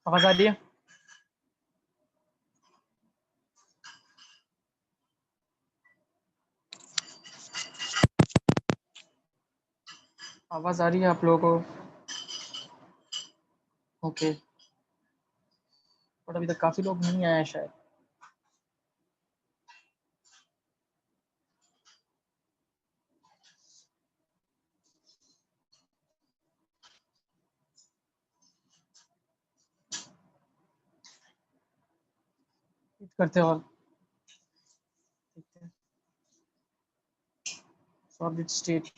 आवाज आ रही है? आवाज आ रही है आप लोगों को? ओके, बट अभी तक काफी लोग नहीं आए हैं शायद। करते हैं और सॉलिड स्टेट।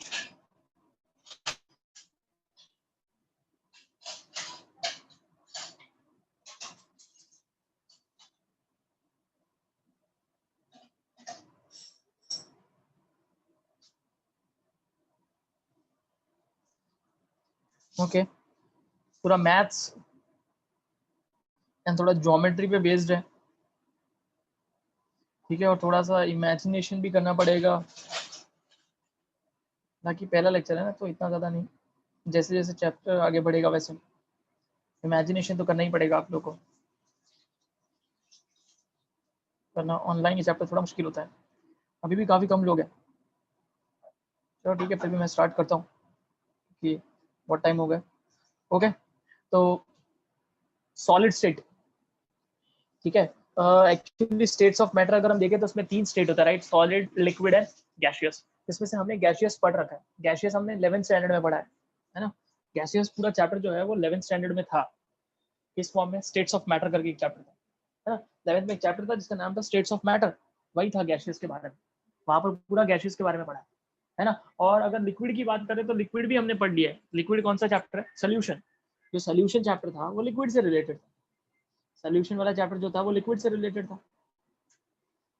ओके, पूरा मैथ्स एंड थोड़ा ज्योमेट्री पे बेस्ड है, ठीक है, और थोड़ा सा इमेजिनेशन भी करना पड़ेगा। बाकी पहला लेक्चर है ना, तो इतना ज़्यादा नहीं, जैसे जैसे चैप्टर आगे बढ़ेगा वैसे इमेजिनेशन तो करना ही पड़ेगा आप लोग को, वरना ऑनलाइन ये चैप्टर थोड़ा मुश्किल होता है। अभी भी काफ़ी कम लोग हैं। चलो ठीक है, फिर भी मैं स्टार्ट करता हूँ कि बहुत टाइम हो गया। ओके, तो सॉलिड स्टेट, ठीक है। एक्चुअली स्टेट्स ऑफ मैटर अगर हम देखें तो उसमें 3 स्टेट होता है, right? Solid, liquid and gaseous. इसमें से हमने गैसियस पढ़ रखा है। गैसियस हमने 11th स्टैंडर्ड में पढ़ा है ना? गैसियस पूरा चैप्टर जो है वो 11th स्टैंडर्ड में था, किस फॉर्म में? स्टेट्स ऑफ मैटर करके एक चैप्टर था, है ना? 11th में एक चैप्टर था जिसका नाम था स्टेट्स ऑफ मैटर, वही था गैसियस के बारे में। वहां पर पूरा गैसियस के बारे में पढ़ा है ना? और अगर लिक्विड की बात करें तो लिक्विड भी हमने पढ़ लिया है। लिक्विड कौन सा चैप्टर है? सोल्यूशन। जो सोल्यूशन चैप्टर था वो लिक्विड से रिलेटेड था। सोल्यूशन वाला चैप्टर जो था वो लिक्विड से रिलेटेड था,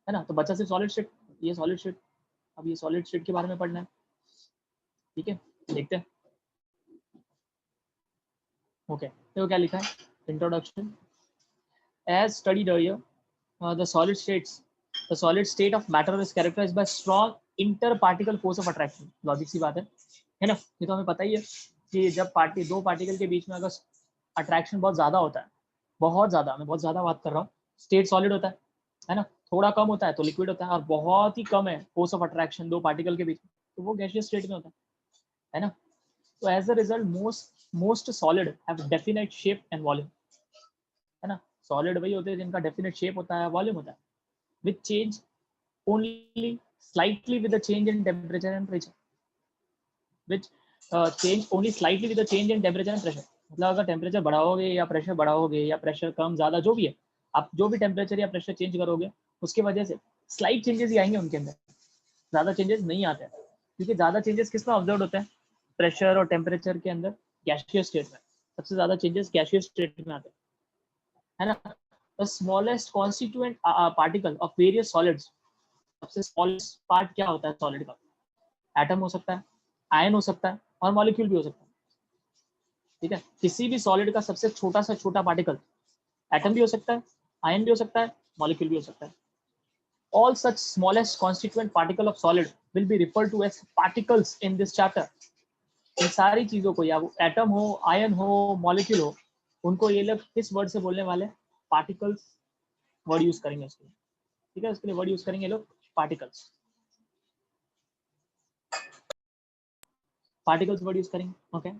है ना? तो बचा सिर्फ सॉलिड स्टेट। ये सॉलिड स्टेट, अब ये सॉलिड स्टेट के बारे में पढ़ना है, ठीक है? देखते हैं। ओके, तो क्या लिखा है? Introduction. As studied earlier, the solid state of matter is characterized by strong interparticle force of attraction। Logic सी बात है ना? ये तो हमें पता ही है कि जब दो पार्टिकल के बीच में अगर अट्रैक्शन बहुत ज्यादा होता है, बहुत ज्यादा, मैं बहुत ज्यादा बात कर रहा हूँ, स्टेट सॉलिड होता है ना? थोड़ा कम होता है तो लिक्विड होता है, और बहुत ही कम है फोर्स ऑफ अट्रैक्शन दो पार्टिकल के बीच में, तो वो गैसियस स्टेट में होता है ना? तो as a result most solid have definite shape and volume, है ना? सॉलिड वही होते हैं जिनका डेफिनेट शेप होता है, वॉल्यूम होता है, which change only slightly with the change in temperature and pressure, which change only slightly with the change in temperature and pressure। मतलब अगर टेम्परेचर बढ़ाओगे या प्रेशर बढ़ाओगे या प्रेशर कम ज़्यादा जो भी है, आप जो भी टेम्परेचर या प्रेशर चेंज करोगे उसके वजह से स्लाइट चेंजेस ही आएंगे उनके अंदर, ज़्यादा चेंजेस नहीं आते हैं। क्योंकि ज़्यादा चेंजेस किस में ऑब्जर्व होते हैं? प्रेशर और टेम्परेचर के अंदर, गैसियस स्टेट में सबसे ज़्यादा चेंजेस गैसियस स्टेट में आते हैं, है ना? The smallest constituent particle of various solids, सबसे स्मॉलेस्ट पार्ट क्या होता है सॉलिड का? एटम हो सकता है, आयन हो सकता है, और मॉलिक्यूल भी हो सकता है, ठीक है? किसी भी सॉलिड का सबसे छोटा सा छोटा पार्टिकल एटम भी हो सकता है, आयन भी हो सकता है, मॉलिक्यूल भी हो सकता है। All such smallest constituent particle of solid will be referred to as particles in this chapter. इन सारी चीजों को, या वो एटम हो, आयन हो, मॉलिक्यूल हो, उनको ये लोग किस वर्ड से बोलने वाले? पार्टिकल्स वर्ड यूज करेंगे उसके लिए, ठीक है? उसके लिए वर्ड यूज करेंगे लोग पार्टिकल्स, पार्टिकल्स वर्ड यूज करेंगे। ओके,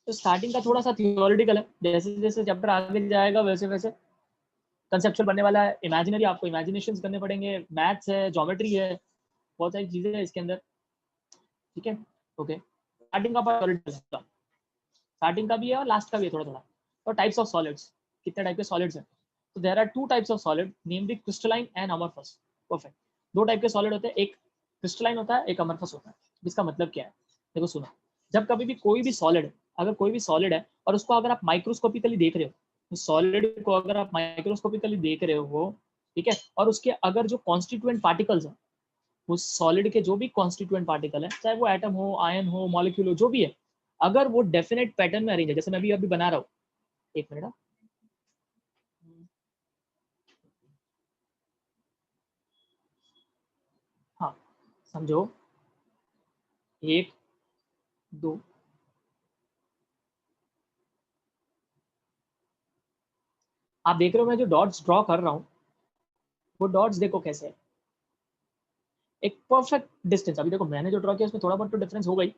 तो स्टार्टिंग का थोड़ा सा थियोरिटिकल है, जैसे जैसे चैप्टर आगे जाएगा वैसे वैसे कंसेप्चुअल बनने वाला है। इमेजिनरी, आपको इमेजिनेशन करने पड़ेंगे, मैथ्स है, ज्योमेट्री है, बहुत सारी चीजें हैं इसके अंदर, ठीक है? ओके, स्टार्टिंग का पार्ट, स्टार्टिंग का भी है और लास्ट का भी है थोड़ा थोड़ा। तो टाइप्स ऑफ सॉलिड्स, कितने टाइप के सॉलिड्स हैं? तो there are two types of solid, namely crystalline and amorphous. Perfect, दो टाइप के सॉलिड होते हैं, एक क्रिस्टलाइन होता है, एक अमरफस होता है। इसका मतलब क्या है? देखो सुनो, जब कभी भी कोई भी सॉलिड, अगर कोई भी सॉलिड है और उसको अगर आप माइक्रोस्कोपिकली देख रहे हो, तो सॉलिड को अगर आप माइक्रोस्कोपिकली देख रहे हो, ठीक है, और उसके अगर जो कॉन्स्टिट्यूएंट पार्टिकल्स हैं, उस सॉलिड के जो भी कॉन्स्टिट्यूएंट पार्टिकल है, चाहे वो एटम हो, आयन हो, मॉलिक्यूल हो, जो भी है, अगर वो डेफिनेट पैटर्न में अरेंज है, जैसे मैं अभी बना रहा हूँ, एक मिनट, हाँ, समझो, एक, 2, आप देख रहे हो मैं जो डॉट्स ड्रॉ कर रहा हूँ, वो डॉट्स देखो कैसे है, एक परफेक्ट डिस्टेंस। अभी देखो मैंने जो ड्रॉ किया उसमें थोड़ा बहुत तो डिफरेंस हो गई,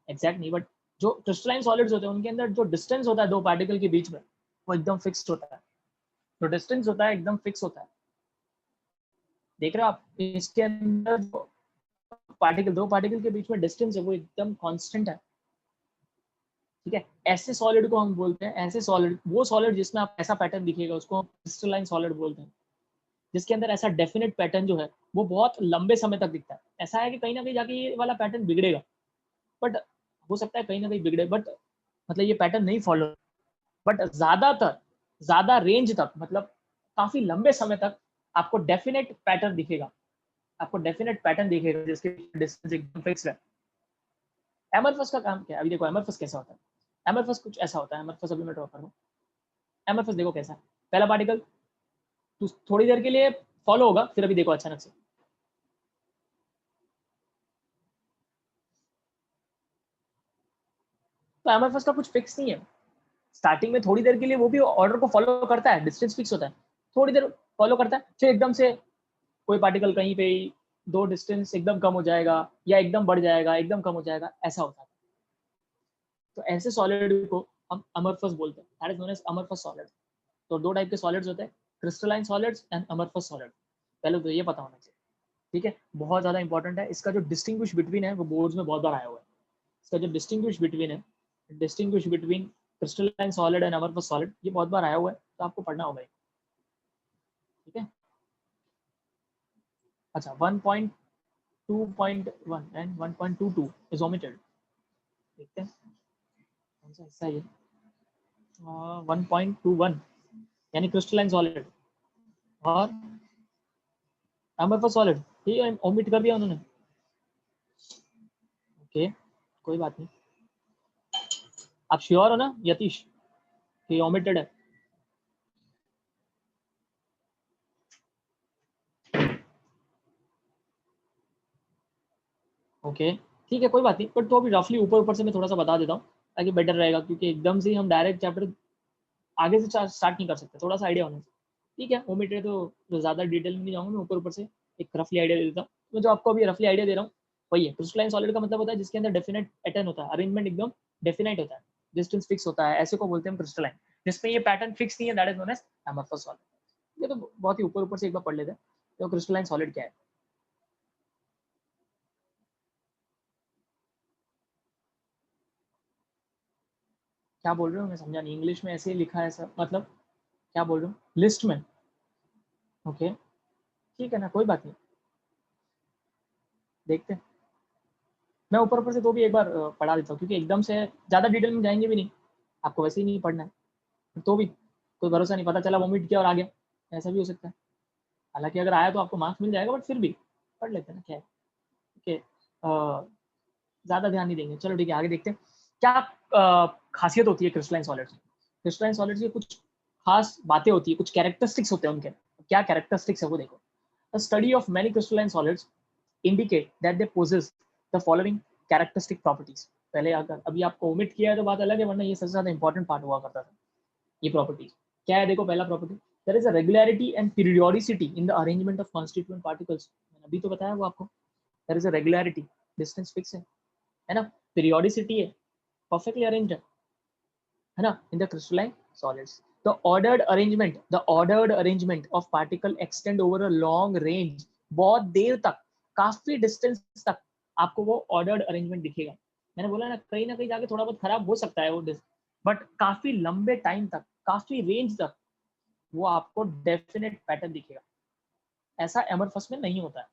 एग्जैक्ट नहीं, बट जो क्रिस्टलाइन सॉलिड्स होते हैं उनके अंदर जो डिस्टेंस होता है दो पार्टिकल के बीच में, वो एकदम फिक्स्ड होता है। जो डिस्टेंस होता है एकदम फिक्स होता है। देख रहे हो आप, इसके अंदर जो पार्टिकल, दो पार्टिकल के बीच में डिस्टेंस है वो एकदम कांस्टेंट है। ठीक है, ऐसे सॉलिड को हम बोलते हैं, ऐसे सॉलिड, वो सॉलिड जिसमें आप ऐसा पैटर्न दिखेगा उसको क्रिस्टलाइन सॉलिड बोलते हैं। जिसके अंदर ऐसा डेफिनेट पैटर्न जो है वो बहुत लंबे समय तक दिखता है। ऐसा है कि कहीं ना कहीं जाके ये वाला पैटर्न बिगड़ेगा, बट हो सकता है कहीं ना कहीं बिगड़े, बट मतलब ये पैटर्न नहीं फॉलो, बट ज्यादातर ज्यादा रेंज तक, मतलब काफी लंबे समय तक आपको डेफिनेट पैटर्न दिखेगा, आपको डेफिनेट पैटर्न दिखेगा जिसके डिस्टेंस एकदम फिक्स है। एमरफस का काम क्या है? अभी देखो एमरफस कैसा होता है। एमरफस कुछ ऐसा होता है, एमरफस अभी मैं ड्रॉ कर रहा हूँ। एमरफस देखो कैसा है, पहला पार्टिकल तो थोड़ी देर के लिए फॉलो होगा, फिर अभी देखो अचानक से तो एमरफस का कुछ फिक्स नहीं है। स्टार्टिंग में थोड़ी देर के लिए वो भी ऑर्डर को फॉलो करता है, डिस्टेंस फिक्स होता है, थोड़ी देर फॉलो करता है, फिर एकदम से कोई पार्टिकल कहीं पे ही दो डिस्टेंस एकदम कम हो जाएगा, या एकदम बढ़ जाएगा, एकदम कम हो जाएगा, ऐसा होता है। तो ऐसे सॉलिड को हम अमरफस बोलते हैं, that is known as amorphous solid. तो दो टाइप के सॉलिड्स होते हैं, crystalline solids and amorphous solid. पहले तो ये पता होना चाहिए, ठीक है, बहुत ज्यादा इंपॉर्टेंट है। इसका जो डिस्टिंग्विश बिटवीन है वो बोर्ड्स में बहुत बार आया हुआ है। इसका जो डिस्टिंग्विश बिटवीन है, distinguish between crystalline solid and amorphous solid, ये बहुत बार आया हुआ है, तो आपको पढ़ना होगा, ठीक है। अच्छा, 1.2.1 एंड 1.22 इज ओमिटेड। देखते हैं कौन सा हिस्सा है ये। 1.21 यानी क्रिस्टलाइन सॉलिड और अमरफस सॉलिड, ठीक है, ओमिट कर दिया उन्होंने। ओके, कोई बात नहीं। आप श्योर हो ना यतीश कि ओमिटेड है? ओके, ठीक है, कोई बात नहीं, बट तो अभी रफली ऊपर ऊपर से मैं थोड़ा सा बता देता हूँ ताकि बेटर रहेगा, क्योंकि एकदम से हम डायरेक्ट चैप्टर आगे से स्टार्ट नहीं कर सकते, थोड़ा सा आइडिया होना चाहिए। ठीक है, ओमिटेड तो ज़्यादा डिटेल में नहीं जाऊँगा, मैं ऊपर ऊपर से एक रफली आइडिया दे देता हूँ। मैं जो आपको अभी रफली आइडिया दे रहा हूँ वही है। क्रिस्टलाइन सॉलिड का मतलब होता है जिसके अंदर डेफिनेट पैटर्न होता है, अरेंजमेंट एकदम डेफिनेट होता है, डिस्टेंस फिक्स होता है, ऐसे को बोलते हैं क्रिस्टलाइन। जिसमें ये पैटर्न फिक्स नहीं है, that is known as amorphous solid. ये तो बहुत ही ऊपर ऊपर से एक बार पढ़ लेते हैं तो क्रिस्टलाइन सॉलिड क्या है। क्या बोल रहे हो, मैं समझा नहीं, इंग्लिश में ऐसे ही लिखा है सर, मतलब क्या बोल रहे हो लिस्ट में? ओके, ठीक है ना, कोई बात नहीं, देखते हैं। मैं ऊपर ऊपर से तो भी एक बार पढ़ा देता हूँ, क्योंकि एकदम से ज़्यादा डिटेल में जाएंगे भी नहीं, आपको वैसे ही नहीं पढ़ना है, तो भी कोई भरोसा नहीं, पता चला वॉमिट किया और आ गया, ऐसा भी हो सकता है। हालांकि अगर आया तो आपको मार्क्स मिल जाएगा, बट फिर भी पढ़ लेते हैं ना, क्या है। ओके, ज़्यादा ध्यान नहीं देंगे, चलो ठीक है, आगे देखते हैं। क्या खासियत होती है क्रिस्टलाइन सॉलिड्स? क्रिस्टलाइन सॉलिड्स की कुछ खास बातें होती है, कुछ कैरेक्टरिस्टिक्स होते हैं उनके। क्या कैरेक्टरिस्टिक्स है वो देखो। The study of many crystalline solids indicate that they possess the following characteristic properties। पहले अगर अभी आपको ओमिट किया है तो बात अलग है, वरना ये सबसे ज्यादा इंपॉर्टेंट पार्ट हुआ करता था। ये प्रॉपर्टीज क्या है देखो, पहला property, there is a regularity and periodicity in the arrangement of constituent particles. मैंने अभी तो बताया वो आपको, there is a regularity, distance fix है ना, पीरियोडिसिटी है, परफेक्टली अरेंज्ड है ना, in the crystalline solids. The ordered arrangement of particle extend over a long range, बहुत देर तक, काफी डिस्टेंस तक आपको वो ऑर्डर्ड अरेंजमेंट दिखेगा। मैंने बोला ना कहीं जाके थोड़ा बहुत खराब हो सकता है वो, बट काफी लंबे टाइम तक, काफी रेंज तक वो आपको डेफिनेट पैटर्न दिखेगा। ऐसा एमरफस में नहीं होता है।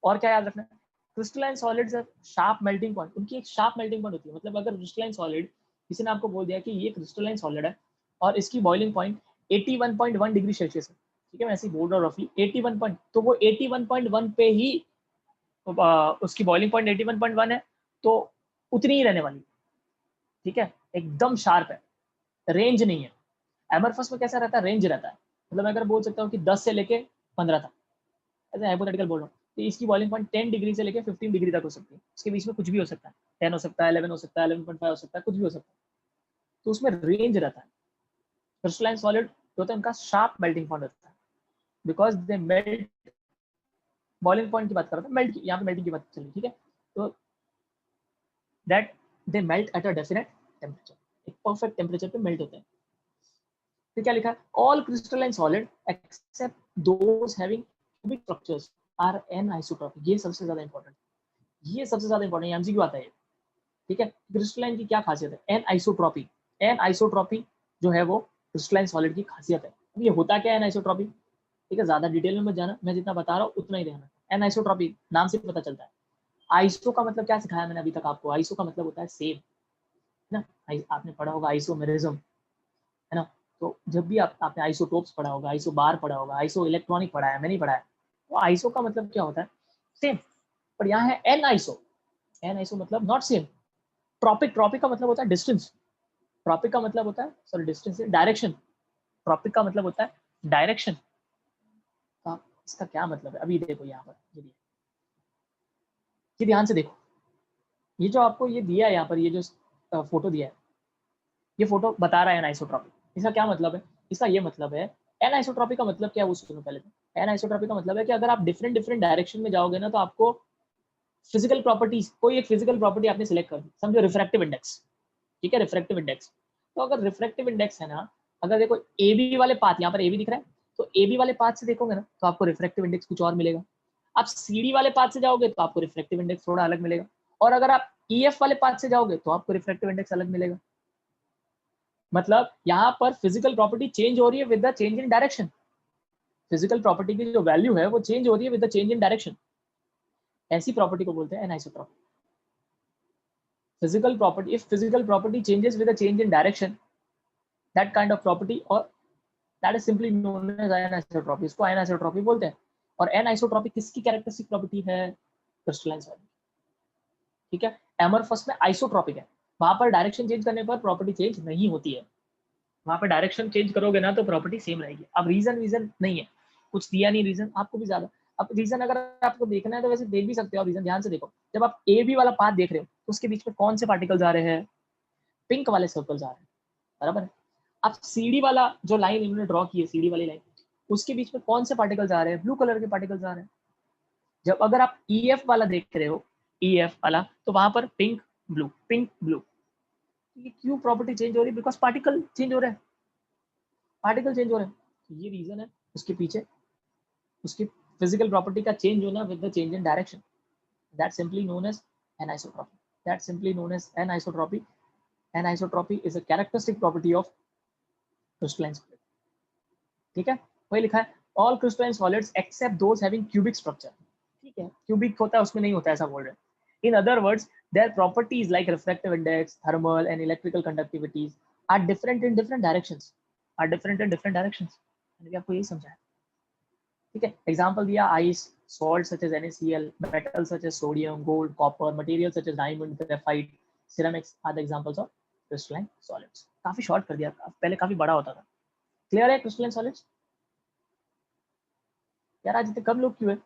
और क्या याद रखना है, crystalline solids sharp melting point, उनकी एक शार्प मेल्टिंग पॉइंट होती है। मतलब अगर क्रिस्टलाइन सॉलिड, किसी ने आपको बोल दिया कि ये क्रिस्टलाइन सॉलिड है और इसकी बॉइलिंग पॉइंट 81.1 डिग्री सेल्सियस है, ठीक है, मैं ऐसे ही बोल रहा हूँ रफली 81 पॉइंट, तो वो 81.1 पे ही उसकी बॉइलिंग पॉइंट 81.1 है, तो उतनी ही रहने वाली, ठीक है, एकदम शार्प है, रेंज नहीं है। एमरफस में कैसा रहता है, रेंज रहता है। मतलब मैं अगर बोल सकता हूँ कि 10 से लेके 15 तक, ऐसे हाइपोथेटिकल बोल रहा हूँ, तो इसकी बॉइलिंग पॉइंट 10 डिग्री से लेकर 15 डिग्री तक हो सकती है, उसके बीच में कुछ भी हो सकता है, 10 हो सकता है, 11 हो सकता है, 11.5 हो सकता है, कुछ भी हो सकता है, तो उसमें रेंज रहता है। क्रिस्टलाइन सॉलिड होता है उनका शार्प मेल्टिंग पॉइंट होता है, because they melt, boiling point की बात कर रहा था, मेल्ट यहाँ पे मेल्टिंग की बात चली, ठीक है। तो that they melt at a definite temperature, एक परफेक्ट टेम्परेचर पे मेल्ट होते हैं। फिर क्या लिखा है, all crystalline solid except those having cubic structures are anisotropic. ये सबसे ज्यादा इंपॉर्टेंट, ये सबसे ज्यादा इंपॉर्टेंट एमसीक्यू आता है, ठीक है। क्रिस्टलाइन की क्या खासियत है, एनआइसोट्रॉपी। एनआइसोट्रॉपी जो है वो क्रिस्टलाइन सॉलिड की खासियत है। अब ये होता क्या है एनआइसोट्रॉपी, ठीक है, ज्यादा डिटेल में मत जाना, मैं जितना बता रहा हूँ उतना ही रहना। एनआइसोट्रॉपी नाम से पता चलता है। आइसो का मतलब क्या सिखाया मैंने अभी तक आपको, आइसो का मतलब होता है सेम, है ना। आपने पढ़ा होगा आइसोमेरिज्म, है ना। तो जब भी आपने आइसोटोप्स पढ़ा होगा, आइसो बार पढ़ा होगा, आइसो इलेक्ट्रॉनिक पढ़ा है, मैंने पढ़ा है, तो आइसो का मतलब क्या होता है, सेम। पर यहाँ है एन आइसो, एन आइसो मतलब नॉट सेम। ट्रॉपिक, ट्रॉपिक का मतलब होता है डिस्टेंस, ट्रॉपिक का मतलब होता है, सॉरी डिस्टेंस, डायरेक्शन। ट्रॉपिक का मतलब होता है डायरेक्शन। तो इसका क्या मतलब है, अभी देखो यहाँ पर ये ध्यान से देखो, ये जो आपको ये दिया है यहाँ पर, ये जो फोटो दिया है, ये फोटो बता रहा है एनाइसोट्रॉपिक। इसका क्या मतलब है, इसका ये मतलब है, एनाइसोट्रॉपिक का मतलब क्या है वो सुनो पहले। तो एनाइसोट्रॉपिक का मतलब है कि अगर आप डिफरेंट डिफरेंट डायरेक्शन में जाओगे ना, तो आपको फिजिकल प्रॉपर्टीज, कोई एक फिजिकल प्रॉपर्टी आपने सिलेक्ट कर दी, समझो रिफ्रैक्टिव इंडेक्स, ठीक है, रिफ्रैक्टिव इंडेक्स। तो अगर रिफ्रैक्टिव इंडेक्स है ना, अगर देखो ए बी वाले पाथ, यहाँ पर ए बी दिख रहा है, तो ए बी वाले पाथ से देखोगे ना तो आपको रिफ्रैक्टिव इंडेक्स कुछ और मिलेगा। आप सी डी वाले पाथ से जाओगे तो आपको रिफ्रैक्टिव इंडेक्स थोड़ा अलग मिलेगा, और अगर आप ई एफ वाले पाथ से जाओगे तो आपको रिफ्रैक्टिव इंडेक्स अलग मिलेगा। मतलब यहाँ पर फिजिकल प्रॉपर्टी चेंज हो रही है with the change in direction. Physical property की जो वैल्यू है वो चेंज हो रही है with the change in direction. ऐसी प्रॉपर्टी को बोलते हैं anisotropy. Physical property, if physical property changes with the change in direction, that kind of property, और that is simply known as anisotropy. इसको एनाइसोट्रॉपी बोलते हैं। और एनाइसोट्रॉपी किसकी कैरेक्टरिस्टिक प्रॉपर्टी है, क्रिस्टलाइन सॉलिड, ठीक है। एमरफस में आइसोट्रॉपिक है, वहां पर डायरेक्शन चेंज करने पर प्रॉपर्टी चेंज नहीं होती है, वहां पर डायरेक्शन चेंज करोगे ना तो प्रॉपर्टी सेम रहेगी। अब रीजन रीजन नहीं है, कुछ दिया नहीं रीजन आपको भी ज्यादा। अब रीजन अगर आपको देखना है तो वैसे देख भी सकते हो, रीजन ध्यान से देखो। जब आप ए बी वाला पाथ देख रहे हो तो उसके बीच में कौन से पार्टिकल्स आ रहे हैं, पिंक वाले सर्कल्स आ रहे हैं, बराबर है। अब सीडी वाला जो लाइन इन्होंने ड्रॉ की है, सीडी वाली लाइन, उसके बीच में कौन से पार्टिकल्स आ रहे हैं, ब्लू कलर के पार्टिकल्स आ रहे हैं। जब अगर आप ई एफ वाला देख रहे हो, ई एफ वाला, तो वहां पर पिंक ब्लू, पिंक ब्लू। ये क्यों प्रॉपर्टी चेंज हो रही है, बिकॉज पार्टिकल चेंज हो रहे हैं, पार्टिकल चेंज हो रहे हैं। तो ये रीजन है उसके पीछे, उसकी फिजिकल प्रॉपर्टी का चेंज होना with the change in direction, that simply known as anisotropy, that simply known as anisotropy. Anisotropy is a characteristic property of crystalline solid, ठीक है। वही लिखा है, all crystalline solids except those having cubic structure, ठीक है, cubic होता है उसमें नहीं होता, ऐसा बोल रहे हैं। In other words, their properties like refractive index, thermal and electrical conductivities are different in different directions, are different in different directions। मैंने आपको यही समझाया, ठीक है। एग्जांपल दिया, ice, salt such as NaCl, metal such as sodium, gold, copper, material such as diamond, graphite, ceramics are the examples of crystalline solids. काफी short कर दिया, पहले काफी बड़ा होता था। क्लियर है क्रिस्टलाइन सॉलिड्स? यार आज इतने कम लोग क्यों है,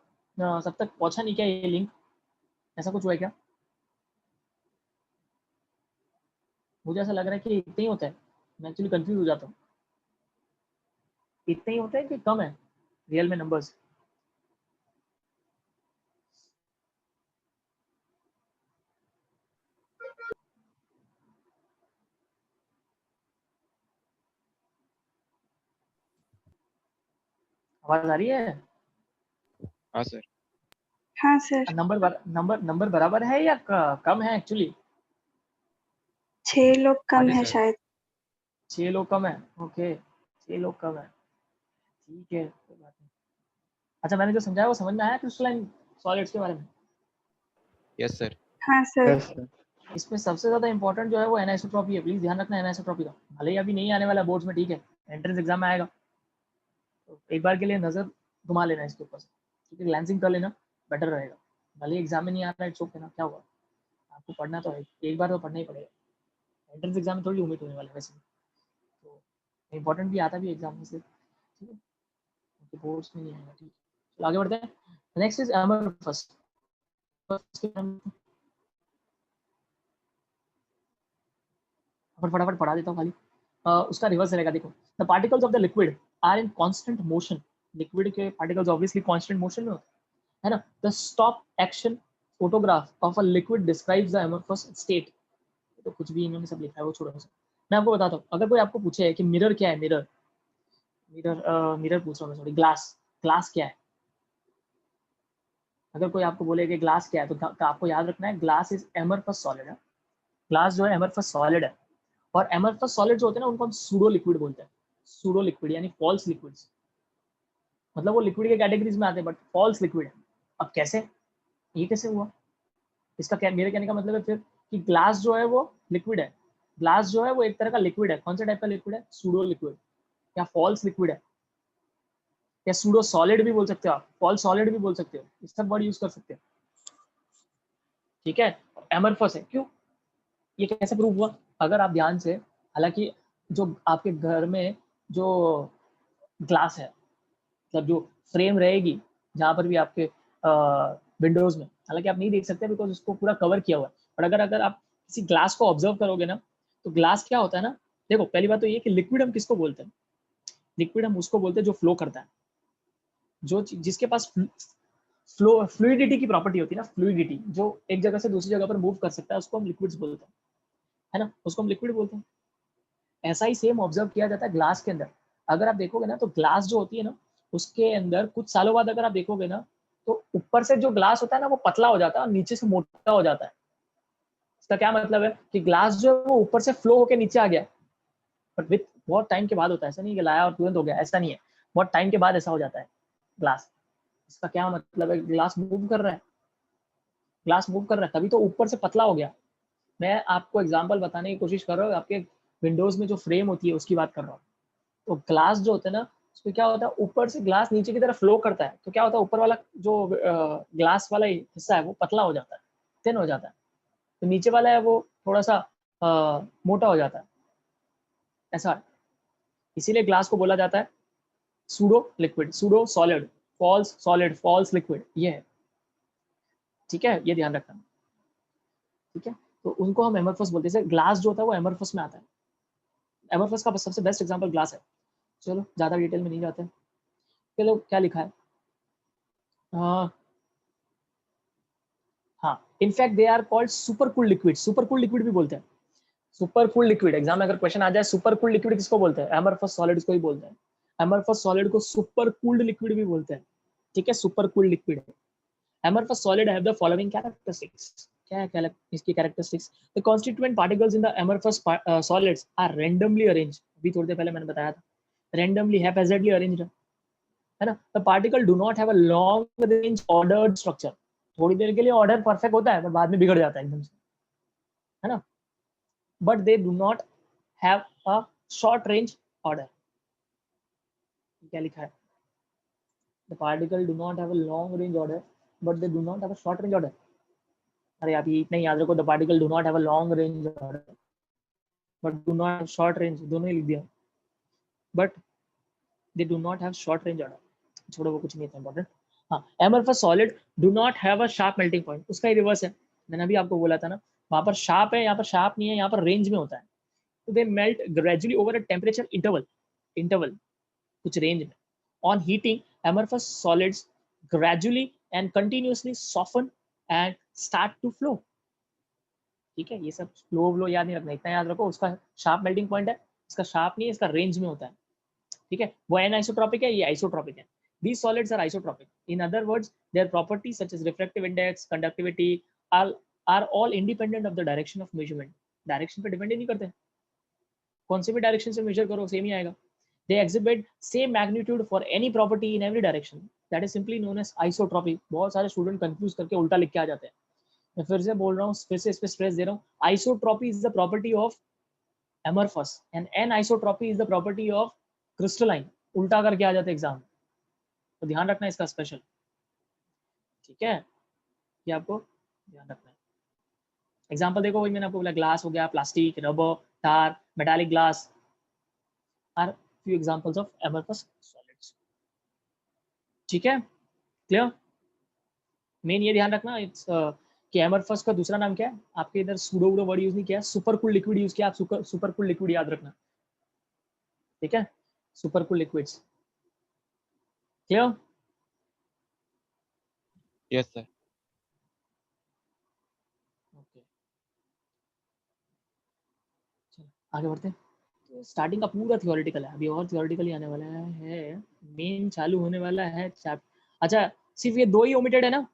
सब तक पहुंचा नहीं क्या ये लिंक, ऐसा कुछ हुआ है क्या? मुझे ऐसा लग रहा है कि इतना ही होता है, मैं एक्चुअली कंफ्यूज हो जाता हूँ। इतना ही होता है कि कम है रियल में नंबर्स? आवाज आ रही है? हाँ सर। हाँ सर। नंबर बराबर है या कम है एक्चुअली? 6 लोग कम हाँ है सर। शायद। 6 लोग कम है, ओके, 6 लोग कम है, ठीक है, कोई बात नहीं। अच्छा, मैंने जो समझाया वो समझ में आया क्रिस्टलाइन सॉलिड्स के बारे में? Yes sir. हाँ सर। इसमें सबसे ज्यादा इंपॉर्टेंट जो है वो एनाइसोट्रॉपी है, प्लीज ध्यान रखना एनाइसोट्रॉपी का। भले ही अभी नहीं आने वाला बोर्ड्स में, ठीक है, एंट्रेंस एग्जाम में आएगा, तो एक बार के लिए नजर घुमा लेना इसके ऊपर से, ठीक है, ग्लैंसिंग कर लेना, बेटर रहेगा। भले ही एग्जाम में नहीं आ रहा है, इट्स ओके ना, क्या हुआ, आपको पढ़ना तो है, एक बार तो पढ़ना ही पड़ेगा। एंट्रेंस एग्जाम में थोड़ी उम्मीद होने वाला है वैसे भी, तो इंपॉर्टेंट भी आता भी एग्जाम में से, ठीक है, तो बोर्ड्स में नहीं आएगा, ठीक है। चलो आगे बढ़ते हैं। Next is amorphous. फटाफट पढ़ा देता हूँ खाली। उसका रिवर्स रहेगा। देखो, the particles of the liquid are in constant motion. Liquid के पार्टिकल्स ऑब्वियसली कांस्टेंट मोशन में होते हैं, है ना। The stop action photograph of a liquid describes the amorphous state. तो कुछ भी इन्होंने सब लिखा है, वो छोड़ो। मैं आपको बताता हूँ, अगर कोई आपको पूछे कि मिरर क्या है, मिरर मिरर मिरर पूछ रहा हूँ मैं, सॉरी, ग्लास, ग्लास क्या है। अगर कोई आपको बोले कि ग्लास क्या है, तो आपको याद रखना है ग्लास इज एमरफस सॉलिड है। ग्लास जो है एमरफस सॉलिड है, और एमरफस सॉलिड जो होते हैं ना, उनको हम सूडो लिक्विड बोलते हैं। सूडो लिक्विड यानी फॉल्स लिक्विड्स, मतलब वो लिक्विड के कैटेगरीज में आते हैं बट फॉल्स लिक्विड है। अब कैसे, ये कैसे हुआ, इसका क्या, मेरे कहने का मतलब है फिर कि ग्लास जो है वो लिक्विड है। ग्लास जो है वो एक तरह का लिक्विड है। कौन सा टाइप का लिक्विड है, सूडो लिक्विड या फॉल्स लिक्विड है, या सूडो सॉलिड भी बोल सकते हो आप, फॉल्स सॉलिड भी बोल सकते हो, इस सब वर्ड यूज कर सकते हो। ठीक है, एमरफस है। क्यों, ये कैसे प्रूव हुआ, अगर आप ध्यान से, हालांकि जो आपके घर में जो ग्लास है, मतलब जो फ्रेम रहेगी जहाँ पर भी आपके विंडोज में, हालांकि आप नहीं देख सकते बिकॉज उसको पूरा कवर किया हुआ है, और अगर आप किसी ग्लास को ऑब्जर्व करोगे ना, तो ग्लास क्या होता है ना, देखो पहली बात तो ये कि लिक्विड हम किसको बोलते हैं, लिक्विड हम उसको बोलते हैं जो फ्लो करता है, जो जिसके पास फ्लो फ्लूइडिटी की प्रॉपर्टी होती है ना, फ्लूइडिटी, जो एक जगह से दूसरी जगह पर मूव कर सकता है, उसको हम लिक्विड्स बोलते हैं, है ना, उसको हम लिक्विड बोलते हैं। ऐसा ही सेम ऑब्जर्व किया जाता है ग्लास के अंदर। अगर आप देखोगे ना, तो ग्लास जो होती है ना, उसके अंदर कुछ सालों बाद अगर आप देखोगे ना, तो ऊपर से जो ग्लास होता है ना, वो पतला हो जाता है और नीचे से मोटा हो जाता है। इसका क्या मतलब है कि ग्लास जो है वो ऊपर से फ्लो होकर नीचे आ गया, बट विथ बहुत टाइम के बाद होता है, ऐसा नहीं कि लाया और तुरंत हो गया, ऐसा नहीं है, बहुत टाइम के बाद ऐसा हो जाता है ग्लास। इसका क्या मतलब है, ग्लास मूव कर रहा है, ग्लास मूव कर रहा है, तभी तो ऊपर से पतला हो गया। मैं आपको एग्जांपल बताने की कोशिश कर रहा हूँ, आपके विंडोज में जो फ्रेम होती है उसकी बात कर रहा हूँ। तो ग्लास जो होता है ना, उसमें क्या होता है, ऊपर से ग्लास नीचे की तरफ फ्लो करता है, तो क्या होता है, ऊपर वाला जो ग्लास वाला हिस्सा है वो पतला हो जाता है, थिन हो जाता है, तो नीचे वाला है वो थोड़ा सा मोटा हो जाता है, ऐसा है। इसीलिए ग्लास को बोला जाता है pseudo liquid, pseudo solid, false solid, false liquid, ये है। ठीक है, ये ध्यान रखना। ठीक है, तो उनको हम एमरफस बोलते हैं। जैसे ग्लास जो होता है वो एमरफस में आता है। एमरफस का सबसे बेस्ट एग्जांपल ग्लास है। चलो ज्यादा डिटेल में नहीं जाते। चलो क्या लिखा है, हाँ, in fact they are called super cool liquid. Super cool liquid भी बोलते हैं, सुपर कूल लिक्विड। एग्जाम में अगर क्वेश्चन आ जाए सुपर कूल लिक्विड किसको बोलते हैं, एमरफस सॉलिड को ही बोलते हैं। एमरफस सॉलिड को सुपर कूल्ड लिक्विड भी बोलते हैं। ठीक है, super cooled liquid. Amorphous solid have the following characteristics. क्या है इसकी characteristics, the constituent particles in the amorphous solids are randomly arranged. अभी थोड़ी देर पहले मैंने बताया था, रैंडमली हैप्पैज़र्डली अरेंज्ड है ना। The particle do not have a long range ordered structure. थोड़ी देर के लिए ऑर्डर परफेक्ट होता है, पर बाद में बिगड़ जाता है एकदम से, है ना। But they do not have a short range order. क्या लिखा है, the particle do not have a long range order but they do not have a short range order. अरे आप ये इतना ही याद रखो, the particle do not have a long range order but do not have short range, दोनों ही लिख दिया, but they do not have short range order. छोड़ो, वो कुछ नहीं था इंपॉर्टेंट। हाँ, amorphous solid do not have a sharp melting point. उसका ही रिवर्स है, मैंने अभी आपको बोला था ना, वहां पर शार्प है, यहाँ पर शार्प नहीं है, यहाँ पर रेंज में होता है। तो they melt gradually over a temperature interval, कुछ रेंज में। On heating, amorphous solids gradually and continuously soften and start to flow। ठीक है, ये सब फ्लो याद नहीं रखना, इतना याद रखो, उसका शार्प मेल्टिंग पॉइंट है, इसका शार्प नहीं है, इसका रेंज में होता है। ठीक है, वो एनआइसोट्रॉपिक है, ये आइसोट्रॉपिक है। These solids are isotropic. In other words, their properties such as refractive index, conductivity are all independent of the direction of measurement। Direction पे डिपेंड ही नहीं करते, कौन से भी डायरेक्शन से मेजर करो सेम ही आएगा। They exhibit same magnitude for any property in every direction. That is simply known as isotropy। बहुत सारे स्टूडेंट कंफ्यूज करके उल्टा लिख के आ जाते हैं। मैं फिर से बोल रहा हूँ, फिर से इस पे स्ट्रेस दे रहा हूँ, isotropy is the property of amorphous and anisotropy is the property of crystalline. उल्टा करके आ जाते हैं एग्जाम, तो ध्यान रखना इसका स्पेशल। ठीक है, ये आपको ध्यान रखना है। एग्जाम्पल देखो, वही मैंने आपको बोला, ग्लास हो गया, प्लास्टिक, रबर, तार, metallic glass are few examples of amorphous solids। ठीक है, क्लियर। मेन ये ध्यान रखना इट्स कि एमरफस का दूसरा नाम क्या है, आपके इधर सूडो वर्ड यूज नहीं किया, सुपर कूल लिक्विड यूज किया, आप सुपर कूल लिक्विड याद रखना। ठीक है, super cool liquids. Clear? Yes sir. Okay, चलो आगे बढ़ते हैं। तो स्टार्टिंग का पूरा थियोरेटिकल है, अभी और थियोरेटिकल ही आने वाला है। मेन चालू होने वाला है चैप्टर। अच्छा, सिर्फ ये दो ही ओमिटेड है ना?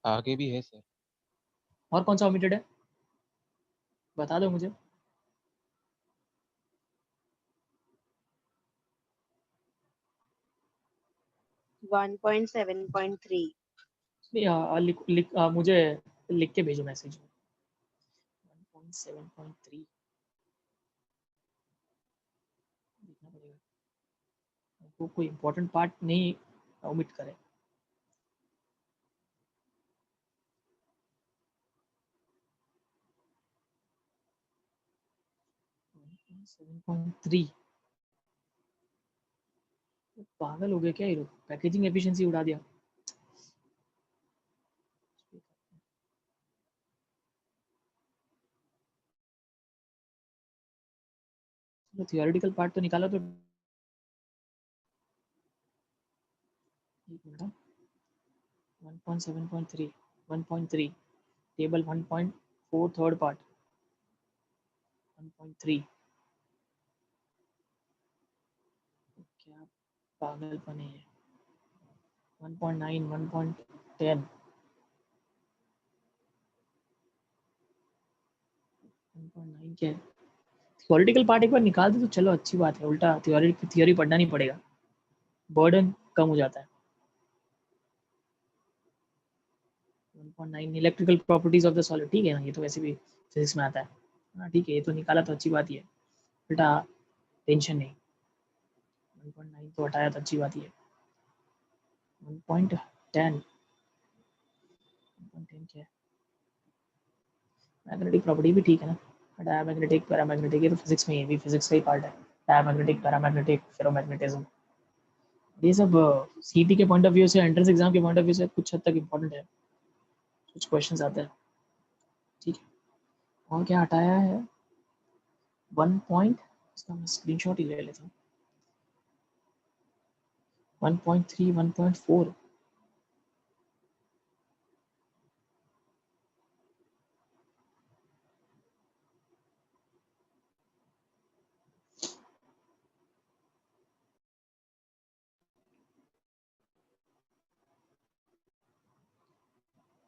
आगे भी है सर। और कौन सा ओमिटेड है, बता दो मुझे। 1.7.3 नहीं, मुझे लिख के भेजो मैसेज में। 1.7.3 देखना पड़ेगा, वो कोई इंपॉर्टेंट पार्ट नहीं ओमिट करे। पागल हो गए क्या ये लोग, पैकेजिंग एफिशिएंसी उड़ा दिया। थियोरेटिकल पार्ट तो निकाला तो एक मिनट। 1.7.3 1.3 टेबल 1.4 थर्ड पार्ट 1.3 क्या पागलपन है। 1.9 1.10 1.9 क्या है। थियोरेटिकल पार्ट एक बार निकाल दे तो चलो अच्छी बात है, उल्टा थियोरी पढ़ना नहीं पड़ेगा, बर्डन कम हो जाता है। 1.9 electrical properties of the solid, ठीक है ना, ये तो वैसे भी फिजिक्स में आता है। हाँ ठीक है, ये तो निकाला तो अच्छी बात ही है, उल्टा टेंशन नहीं। 1.9 तो हटाया तो अच्छी बात ही है। 1.10 1.10 क्या है, मैग्नेटिक प्रॉपर्टी भी ठीक है ना। डायमैग्नेटिक पैरामैग्नेटिक, ये तो फिजिक्स में, ये भी फिजिक्स का ही पार्ट है। डायमैग्नेटिक पैरामैग्नेटिक फेरोमैग्नेटिज्म, ये सब सीटी के पॉइंट ऑफ व्यू से, एंट्रेंस एग्जाम के पॉइंट ऑफ व्यू से कुछ हद तक इम्पोर्टेंट है, कुछ क्वेश्चंस आते हैं। ठीक है, और क्या हटाया है 1 पॉइंट, इसका मैं स्क्रीनशॉट ही ले लेता हूँ। 1.3 1.4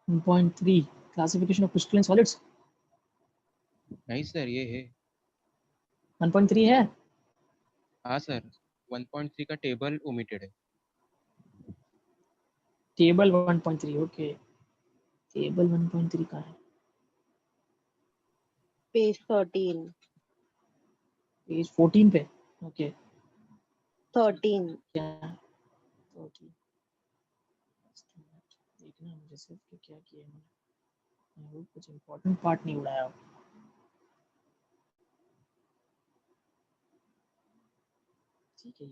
1.3 क्लासिफिकेशन ऑफ क्रिस्टलाइन सॉलिड्स। नहीं सर, ये है। 1.3 है। हाँ सर, 1.3 का टेबल ओमिटेड है। टेबल 1.3, ओके, टेबल 1.3 का है, पेज 13 पेज 14 पे। ओके 13 क्या, ओके देखना मुझे सिर्फ कि क्या किया मैंने, वो कुछ इम्पोर्टेंट पार्ट नहीं उड़ाया हो। ठीक है,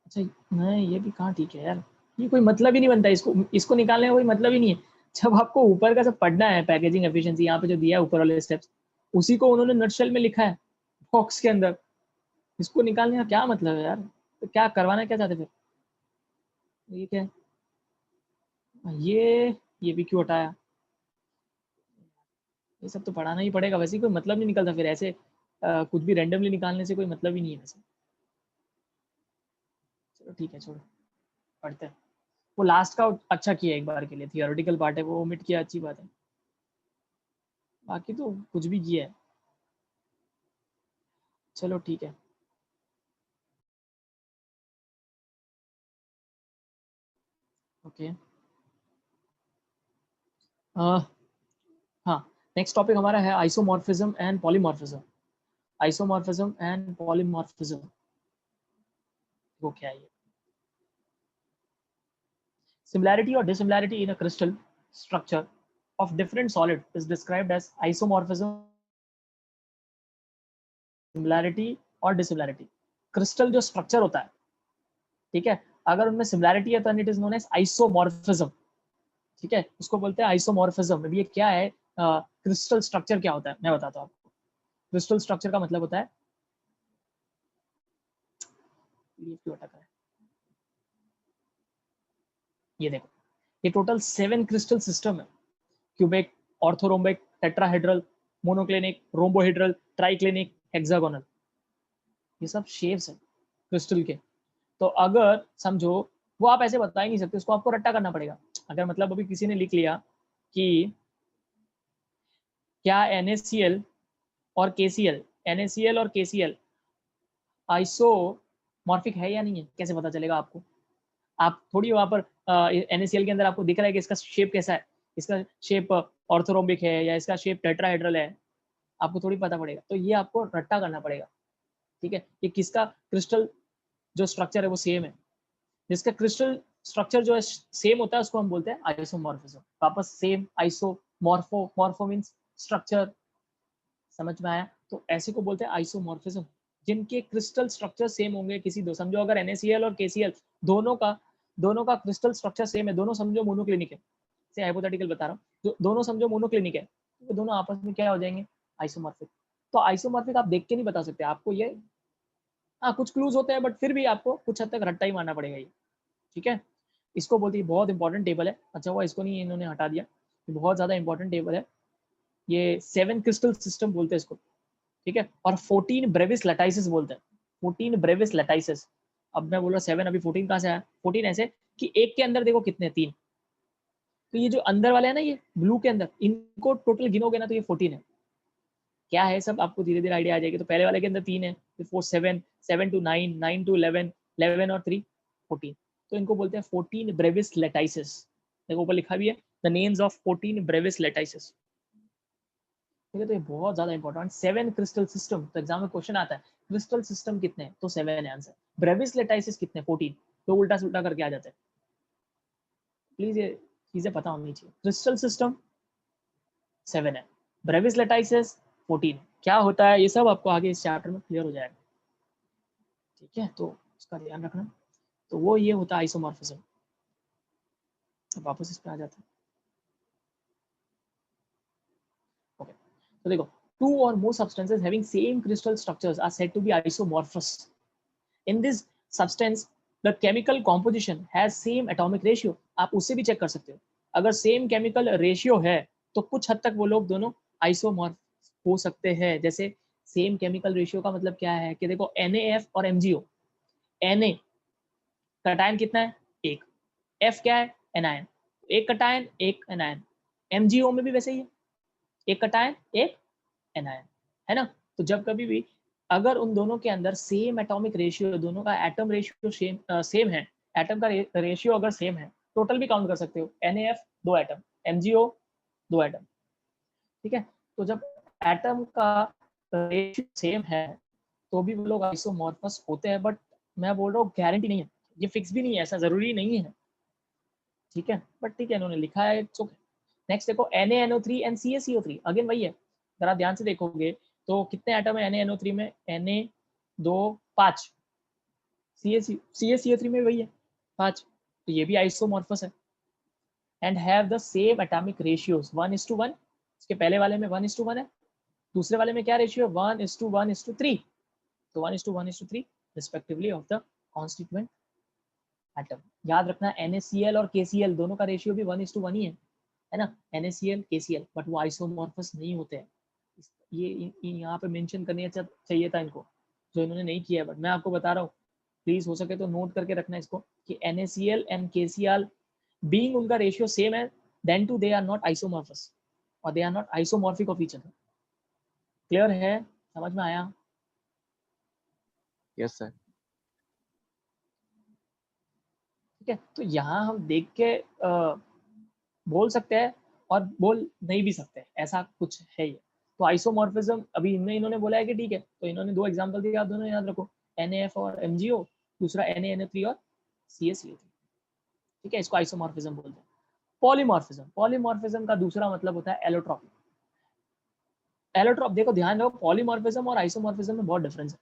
अच्छा नहीं, ये भी कहाँ ठीक है यार, ये कोई मतलब ही नहीं बनता, इसको निकालने का कोई मतलब ही नहीं है। जब आपको ऊपर का सब पढ़ना है, पैकेजिंग एफिशिएंसी यहाँ पे जो दिया है ऊपर वाले स्टेप्स, उसी को उन्होंने नटशेल में लिखा है बॉक्स के अंदर, इसको निकालने का क्या मतलब है यार, तो क्या करवाना क्या चाहते फिर। ये क्या है, ये भी क्यों हटाया, ये सब तो पढ़ाना ही पड़ेगा, वैसे ही कोई मतलब नहीं निकलता फिर ऐसे, कुछ भी रैंडमली निकालने से कोई मतलब ही नहीं है वैसे। चलो ठीक है, छोड़ो, पढ़ते हैं। वो लास्ट का अच्छा किया एक बार के लिए, थियोरेटिकल पार्ट है वो ओमिट किया, अच्छी बात है, बाकी तो कुछ भी किया है। चलो ठीक है, ओके। हाँ, नेक्स्ट टॉपिक हमारा है isomorphism and polymorphism. Isomorphism and polymorphism, वो क्या है ये। Similarity or dissimilarity in a crystal structure of different solid is described as isomorphism, similarity और dissimilarity। क्रिस्टल जो स्ट्रक्चर होता है, ठीक है, अगर उनमें सिमिलैरिटी है तो it is known as isomorphism. ठीक है, उसको बोलते हैं आइसोमॉर्फिज्म। ये क्या है, क्रिस्टल स्ट्रक्चर क्या होता है मैं बताता हूँ आपको। क्रिस्टल स्ट्रक्चर का मतलब होता है, क्यों अटक रहा है, ये देखो, ये टोटल 7 क्रिस्टल सिस्टम है। Cubic, orthorhombic, tetrahedral, monoclinic, rhombohedral, triclinic, hexagonal, ये सब शेप्स है क्रिस्टल के। तो अगर समझो, वो आप ऐसे बता ही नहीं सकते, उसको आपको रट्टा करना पड़ेगा। अगर मतलब अभी किसी ने लिख लिया कि क्या NaCl और KCl, NaCl और KCl आइसोमॉर्फिक है या नहीं है, कैसे पता चलेगा आपको? आप थोड़ी वहां पर NaCl के अंदर आपको दिख रहा है कि इसका शेप कैसा है, इसका शेप ऑर्थोरोम्बिक है या इसका शेप टेट्राहेड्रल है, आपको थोड़ी पता पड़ेगा। तो ये आपको रट्टा करना पड़ेगा, ठीक है, कि किसका क्रिस्टल जो स्ट्रक्चर है वो सेम है। जिसका क्रिस्टल स्ट्रक्चर जो है सेम होता है उसको हम बोलते हैं आइसोमॉर्फिज्म। वापस same, iso, morpho, morpho means structure, समझ में आया? तो ऐसे को बोलते हैं आइसोमॉर्फिज्म, जिनके क्रिस्टल स्ट्रक्चर सेम होंगे किसी दो। समझो अगर NaCl और KCl दोनों का क्रिस्टल स्ट्रक्चर सेम है, दोनों समझो मोनोक्लिनिक है, से हाइपोथेटिकल बता रहा हूँ, दोनों समझो मोनोक्लिनिक है, तो दोनों आपस में क्या हो जाएंगे, आइसोमॉर्फिक। तो आइसोमॉर्फिक आप देख के नहीं बता सकते, आपको ये हाँ कुछ क्लूज होते हैं, बट फिर भी आपको कुछ हद तक रट्टा ही मारना पड़ेगा ये, ठीक है। इसको बोलते हैं, बहुत इंपॉर्टेंट टेबल है। अच्छा हुआ इसको नहीं इन्होंने हटा दिया, ये बहुत ज्यादा इंपॉर्टेंट टेबल है। ये 7 क्रिस्टल सिस्टम बोलते हैं इसको, ठीक है। और 14 ब्रेविस लैटाइसिस बोलते हैं, 14 ब्रेविस लैटाइसिस। अब मैं बोल रहा 7, अभी 14 कहाँ से आया? 14 ऐसे कि एक के अंदर देखो कितने, 3। तो ये जो अंदर वाले है ना, ये ब्लू के अंदर, इनको टोटल गिनोगे ना तो ये 14 है। क्या है सब आपको धीरे धीरे आइडिया आ जाएगी। तो पहले वाले के अंदर 3 है, फिर 4 7, 7 to 9, 9 to 11, 11 और 3 14। तो इनको बोलते हैं 14 ब्रेविस लैटाइसिस। देखो ऊपर लिखा भी है, द नेम्स ऑफ 14 ब्रेविस लैटाइसिस, ठीक है। तो ये बहुत ज्यादा इंपॉर्टेंट 7 क्रिस्टल सिस्टम। तो एग्जाम में क्वेश्चन आता है क्रिस्टल सिस्टम कितने हैं, तो 7 है आंसर। ब्रेविस लैटाइसिस कितने, 14। तो उल्टा सुल्टा करके आ जाते हैं। प्लीज ये चीजें पता होनी चाहिए। क्रिस्टल सिस्टम 7 है, ब्रेविस लैटाइसिस 14। क्या होता है ये सब आपको आगे इस चैप्टर में क्लियर हो जाएगा, ठीक है। तो उसका ध्यान रखना। तो वो ये होता है आइसोमॉर्फिज्म। अब वापस इस पे आ जाते हैं, ओके। तो देखो, 2 or more substances having same crystal structures are said to be isomorphous. In this substance, the chemical composition has same atomic ratio. आप उससे भी चेक कर सकते हो, अगर सेम केमिकल रेशियो है तो कुछ हद तक वो लोग दोनों आइसोमॉर्फ हो सकते हैं। जैसे सेम केमिकल रेशियो का मतलब क्या है कि देखो NaF और MgO, Na कटायन कितना है, 1, F क्या है, एनायन, एक कटायन एक एनायन। MgO में भी वैसे ही है, एक कटायन एक एनायन, है ना। तो जब कभी भी अगर उन दोनों के अंदर सेम एटॉमिक रेशियो, दोनों का एटम रेशियो सेम है, एटम का रेशियो अगर सेम है, टोटल भी काउंट कर सकते हो, NaF 2 एटम, MgO 2 एटम, ठीक है। तो जब एटम का रेशियो सेम है तो भी वो लोग आइसोमॉर्फस होते हैं, बट मैं बोल रहा हूँ गारंटी नहीं है, ये फिक्स भी नहीं है, ऐसा जरूरी नहीं है, ठीक है। बट ठीक है, इन्होंने लिखा है, इट्स ओके। नेक्स्ट देखो NaNO3 एंड CaCO3, अगेन वही है, अगर आप ध्यान से देखोगे तो कितने एटम है NaNO3 में, Na 2 5, CaCO3 में वही है 5। तो ये भी आइसोमॉर्फस है and have the same atomic ratios 1:1। इसके पहले वाले में 1:1 है, दूसरे वाले में क्या रेशियो है, 1:1:3। तो 1:1:3 respectively of the constituent atom. याद रखना NaCl और KCl दोनों का रेशियो भी 1:1 ही है ना, NaCl KCl, बट वो आइसोमॉर्फस नहीं होते हैं। ये यहाँ पे मेंशन करने चाहिए था इनको, जो इन्होंने नहीं किया है, बट मैं आपको बता रहा हूँ, प्लीज हो सके तो नोट करके रखना इसको कि NaCl एंड KCl बीइंग उनका रेशियो सेम है, then too they are not isomorphous और they are not isomorphic of each other. Clear है, समझ में आया? Yes sir. ठीक है। तो यहाँ हम देख के बोल सकते हैं और बोल नहीं भी सकते, ऐसा कुछ है ये। तो आइसोमॉर्फिज्म अभी इनमें इन्होंने बोला है कि ठीक है, तो इन्होंने 2 एग्जांपल दिए, आप दोनों याद रखो, NaF और MgO, दूसरा NaNO3 और CaCO3, ठीक है। इसको आइसोमॉर्फिज्म बोलते हैं। पॉलीमॉर्फिज्म, पॉलीमॉर्फिज्म का दूसरा मतलब होता है एलोट्रॉपी। एलोट्रॉप, देखो ध्यान रखो, पॉलीमॉर्फिज्म और आइसोमॉर्फिज्म में बहुत डिफरेंस है।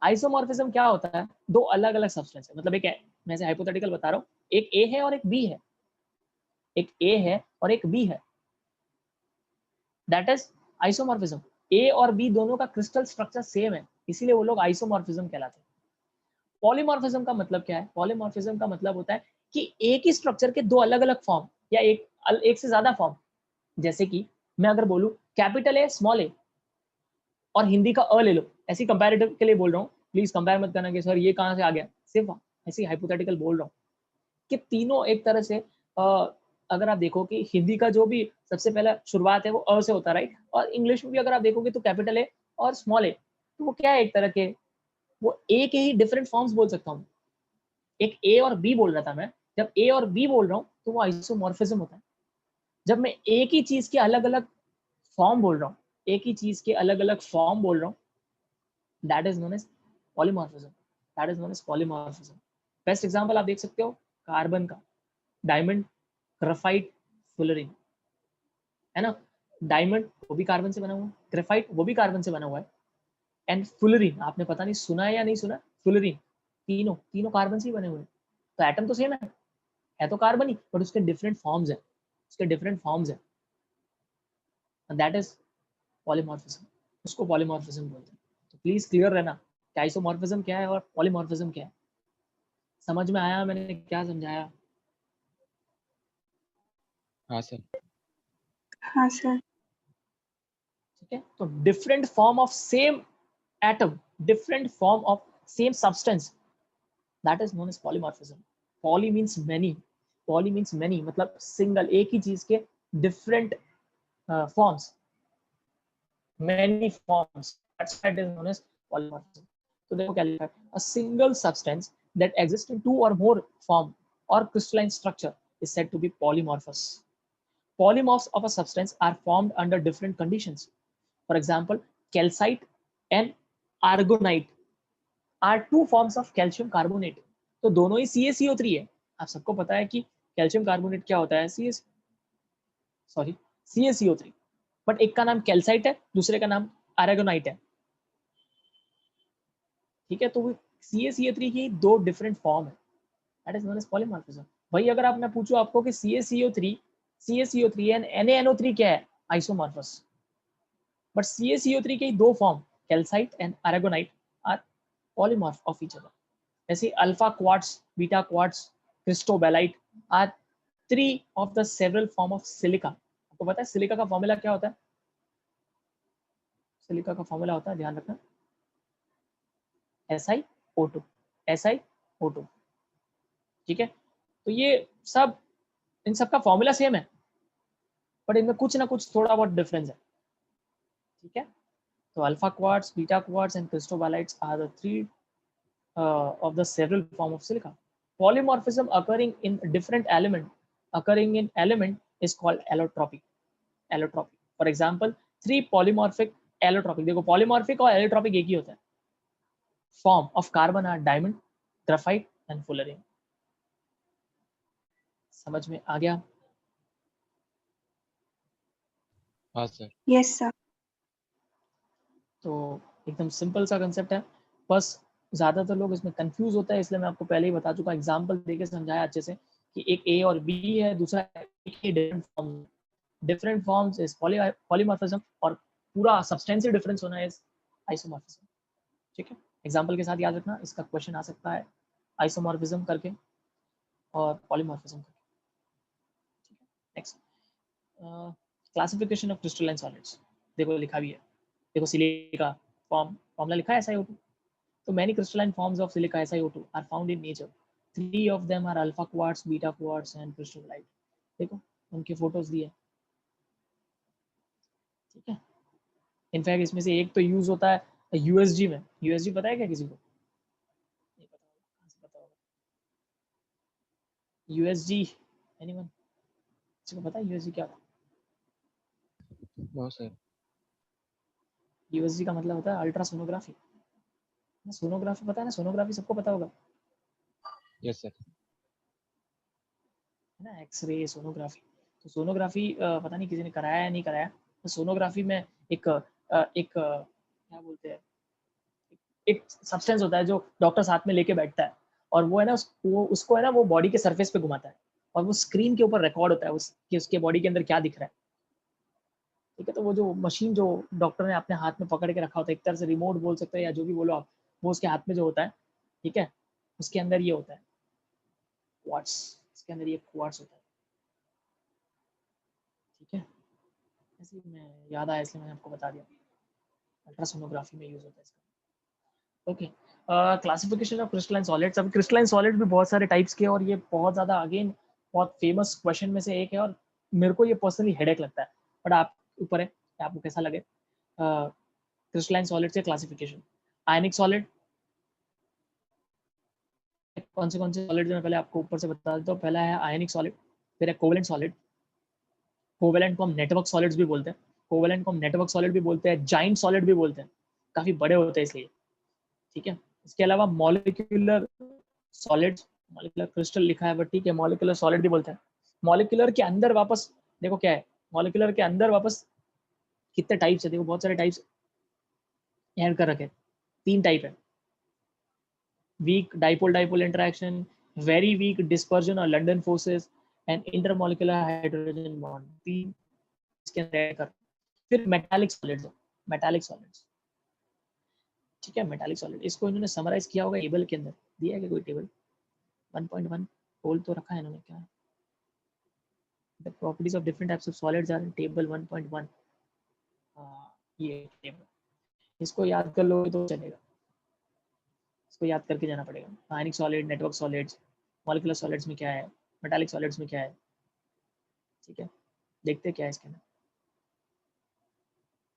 आइसोमॉर्फिज्म क्या होता है, 2 अलग अलग सब्सटेंस है, मतलब एक मैं से हाइपोथेटिकल बता रहा हूँ, एक A है और एक B है, एक A है और एक B है, दैट इज आइसोमॉर्फिज्म। ए और बी दोनों का क्रिस्टल स्ट्रक्चर सेम है, इसीलिए वो लोग आइसोमॉर्फिज्म कहलाते हैं। पॉलीमॉर्फिज्म का मतलब क्या है? पॉलीमॉर्फिज्म का मतलब होता है कि एक ही स्ट्रक्चर के दो अलग अलग फॉर्म या एक से ज्यादा फॉर्म। जैसे कि मैं अगर बोलूं कैपिटल ए स्मॉल ए और हिंदी का अ ले लो, ऐसी कंपैरेटिव के लिए बोल रहा हूँ, प्लीज कंपेयर मत करना कि सर ये कहाँ से आ गया, सिर्फ ऐसी हाइपोथेटिकल बोल रहा हूँ कि तीनों एक तरह से अगर आप देखो कि हिंदी का जो भी सबसे पहला शुरुआत है वो अ से होता है, राइट? और इंग्लिश में भी अगर आप देखोगे तो कैपिटल ए और स्मॉल ए, तो वो क्या है, एक तरह के वो ए के ही डिफरेंट फॉर्म्स बोल सकता हूँ। एक ए और बी बोल रहा था मैं, जब ए और बी बोल रहा हूँ तो वो आइसोमॉर्फिज्म होता है। जब मैं एक ही चीज के अलग अलग फॉर्म बोल रहा हूँ, एक ही चीज के अलग अलग फॉर्म बोल रहा हूँ, that is known as polymorphism. That is known as polymorphism. Best example आप देख सकते हो कार्बन का, डायमंड, ग्राफाइट, फुलरिन, है ना? डायमंड वो भी कार्बन से बना हुआ है, ग्राफाइट वो भी कार्बन से बना हुआ है, एंड फुलरिन आपने पता नहीं सुना है या नहीं सुना, फुलरिन तीनों तीनों कार्बन से ही बने हुए हैं। तो एटम तो सेम है तो कार्बन ही, बट उसके डिफरेंट फॉर्म्स है, उसके डिफरेंट फॉर्म्स है, दैट इज पॉलीमॉर्फिज्म। उसको पॉलीमॉर्फिज्म बोलते हैं। तो प्लीज क्लियर रहना कि आइसोमॉर्फिज्म क्या है और पॉलीमॉर्फिज्म क्या है। समझ में आया मैंने क्या समझाया? हाँ सर। हाँ सर। ठीक है, तो different form of same atom, different form of same substance, that is known as polymorphism. Poly means many, poly means many मतलब सिंगल, एक ही चीज के different forms, many forms, that's why it is known as polymorphism. तो देखो क्या लिखा है, a single substance that exists in two or more form or crystalline structure is said to be polymorphous. Polymorphs of a substance are formed under different conditions. For example, calcite and argonite are two forms of calcium carbonate. तो दोनों ही CaCO3 है। आप सबको पता है कि calcium carbonate क्या होता है, CaCO3, बट एक का नाम कैल्साइट है, दूसरे का नाम आरागोनाइट है। ठीक है, तो CaCO3 की दो डिफरेंट फॉर्म है, that is known as polymorphism. भाई अगर आप मैं पूछूं आपको कि CaCO3 एंड NaNO3 क्या है, आइसोमॉर्फस। बट CaCO3 के दो form calcite and aragonite are polymorph of each other. जैसे alpha quartz, beta quartz, cristobalite are three of the several form of silica. आपको पता है सिलिका का फॉर्मूला क्या होता है? सिलिका का फॉर्मूला होता है, ध्यान रखना, SiO2, SiO2। ठीक है, तो ये सब, इन सब का फॉर्मूला सेम है, बट इनमें कुछ ना कुछ थोड़ा बहुत डिफरेंस है। ठीक है, तो alpha quartz, beta quartz and cristobalites are the three of the several form of silica. Polymorphism occurring in element is called allotropy. Allotropy. For example, three polymorphic allotropic, देखो polymorphic और allotropic एक ही होता है, form of carbon are diamond, graphite and fullerene. समझ में आ गया? हाँ sir. Yes sir. तो एकदम सिंपल सा कंसेप्ट है, बस ज्यादातर लोग इसमें कंफ्यूज होता है, इसलिए मैं आपको पहले ही बता चुका, एग्जांपल देके समझाया अच्छे से कि एक ए और बी है, दूसरा एक ही डिफरेंट फॉर्म्स इज पॉलीमॉर्फिज्म, और पूरा सब्सटेंशियल डिफरेंस होना इज आइसोमॉर्फिज्म। ठीक है, एग्जांपल के साथ याद रखना, इसका क्वेश्चन आ सकता है आइसोमॉर्फिज्म करके और पॉलीमॉर्फिज्म करके। ठीक है, next classification of crystalline solids, देखो लिखा भी है, देखो सिलिका फॉर्मूला लिखा है SiO2। So many crystalline forms of silica SiO2 are found in nature. Three of them are alpha quartz, beta quartz and crystallite. देखो उनके फोटोज दिए, ठीक है। इनफैक्ट इसमें से एक तो यूज होता है USG में। USG पता है क्या किसी को? नहीं पता होगा, कहाँ से पता होगा? USG anyone? किसी को पता है USG क्या होता है? No sir. USG का मतलब होता है अल्ट्रासोनोग्राफी। सोनोग्राफी पता है ना, सोनोग्राफी सबको पता होगा, यस सर। है ना, एक्सरे सोनोग्राफी। तो सोनोग्राफी पता नहीं किसी ने कराया या नहीं कराया, तो सोनोग्राफी में एक क्या बोलते हैं, एक सब्सटेंस होता है जो डॉक्टर साथ में लेके बैठता है, और वो है ना उसको है ना वो बॉडी के सरफेस पे घुमाता है, और वो स्क्रीन के ऊपर रिकॉर्ड होता है कि उसके बॉडी के अंदर क्या दिख रहा है। ठीक है। तो वो जो मशीन जो डॉक्टर ने अपने हाथ में पकड़ के रखा होता है, एक तरह से रिमोट बोल सकते हैं या जो भी बोलो आप, वो उसके हाथ में जो होता है, ठीक है, उसके अंदर ये होता है क्वार्ट्स, इसके अंदर ये क्वार्ट्स होता है, ठीक है। ऐसे ही मैं याद आया इसलिए मैंने आपको बता दिया, अल्ट्रासोनोग्राफी में यूज होता है इसका। Okay, classification of crystalline solids. अब क्रिस्टलाइन सॉलिड भी बहुत सारे टाइप्स के, और ये बहुत ज़्यादा अगेन बहुत फेमस क्वेश्चन में से एक है, और मेरे को ये पर्सनली हेडेक लगता है, बट आप ऊपर है कि आपको कैसा लगे। क्रिस्टलाइन सॉलिड से क्लासिफिकेशन, आयनिक सॉलिड, कौन से सॉलिड मैं पहले आपको ऊपर से बता देता हूँ। पहला है आयनिक सॉलिड, फिर है कोवेलेंट सॉलिड। कोवेलेंट को हम नेटवर्क सॉलिड्स भी बोलते हैं, कोवेलेंट को हम नेटवर्क सॉलिड भी बोलते हैं, जाइंट सॉलिड भी बोलते हैं, काफी बड़े होते हैं इसलिए, ठीक है। इसके अलावा मॉलिक्यूलर सॉलिड्स, मॉलिक्यूलर क्रिस्टल लिखा है बट ठीक है, मॉलिक्यूलर सॉलिड भी बोलते हैं। मॉलिक्यूलर के अंदर वापस देखो क्या है, मॉलिक्यूलर के अंदर वापस कितने टाइप्स है, देखो बहुत सारे टाइप्स ऐड कर रखे, 3 टाइप है। Weak dipole dipole interaction, very weak dispersion और London forces, and intermolecular hydrogen bond, 3 इसके अंदर ऐड कर। फिर मेटालिक सॉलिड्स, मेटालिक सॉलिड्स, ठीक है। मेटालिक सॉलिड इसको इन्होंने समराइज किया होगा टेबल के अंदर, दिया है कि कोई टेबल 1.1 खोल तो रखा है इन्होंने, क्या है the properties of different types of solids are in table 1.1। ये टेबल, इसको याद कर लो तो चलेगा, इसको याद करके जाना पड़ेगा। आयनिक solid, network solids, molecular solids में क्या है, मेटालिक सॉलिड्स में क्या है, ठीक है। देखते क्या है इसके अंदर,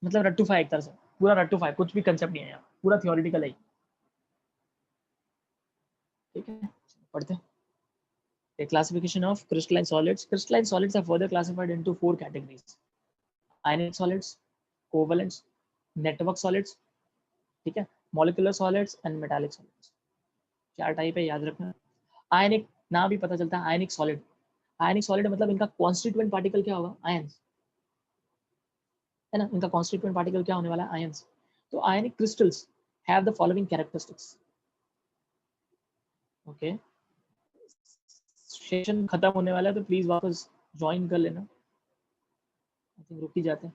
मतलब रट्टूफा, एक तरह से पूरा रट्टूफा है, कुछ भी कंसेप्ट नहीं है यहाँ, पूरा थियोरिटिकल है, ठीक है। पढ़ते हैं। A classification of crystalline solids. Crystalline solids are further classified into 4 categories: ionic solids, covalents, network solids, ठीक है, molecular solids and metallic solids। 4 type है, याद रखना। आयनिक, नाम भी पता चलता है आयनिक सॉलिड। आयनिक सॉलिड मतलब इनका कॉन्स्टिट्यूएंट पार्टिकल क्या होगा, आयंस, है ना, इनका कॉन्स्टिट्यूएंट पार्टिकल क्या होने वाला है, आयंस। तो आयनिक crystals have the following characteristics. Okay, session खत्म होने वाला है तो प्लीज वापस ज्वाइन कर लेना, आई थिंक रुक ही जाते हैं।